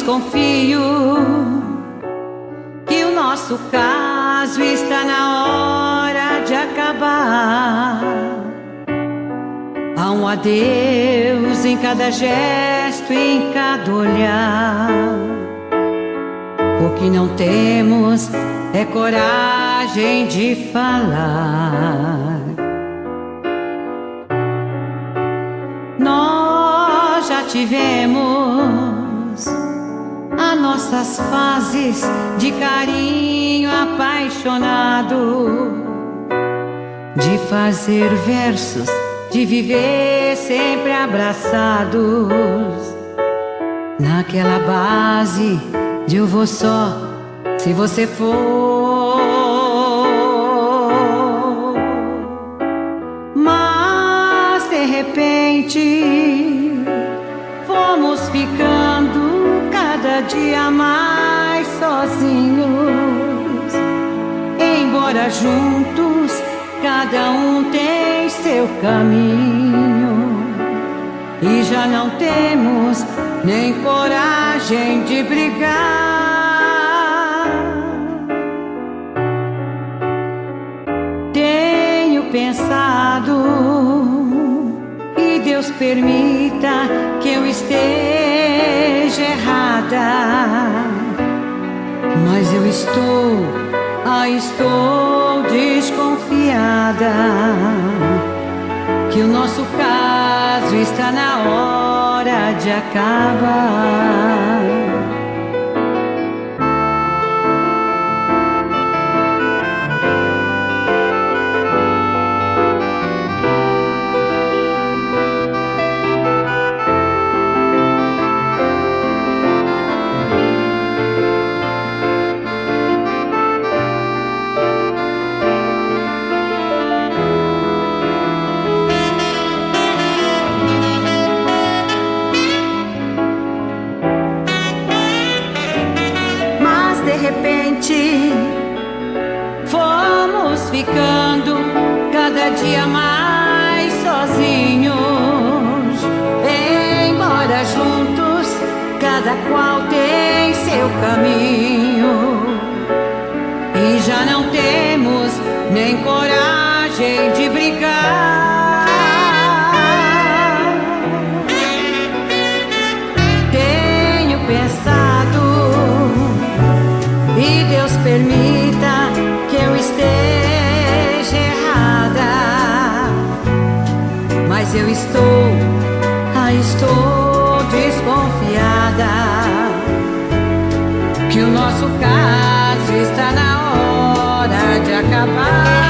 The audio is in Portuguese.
desconfio que o nosso caso está na hora de acabar. Há um adeus em cada gesto, em cada olhar. O que não temos é coragem de falar. Nós já tivemos as nossas fases de carinho apaixonado, de fazer versos, de viver sempre abraçados, naquela base de eu vou só se você for. Mas de repente fomos ficando cada dia mais sozinhos, embora juntos cada um tem seu caminho, e já não temos nem coragem de brigar. Tenho pensado, e Deus permita que eu esteja errada, mas eu estou desconfiada que o nosso caso está na hora de acabar. De repente fomos ficando cada dia mais sozinhos, embora juntos cada qual tem seu caminho, e já não temos nem coragem de brigar. Tenho pensado, e Deus permita que eu esteja errada, mas eu estou desconfiada que o nosso caso está na hora de acabar.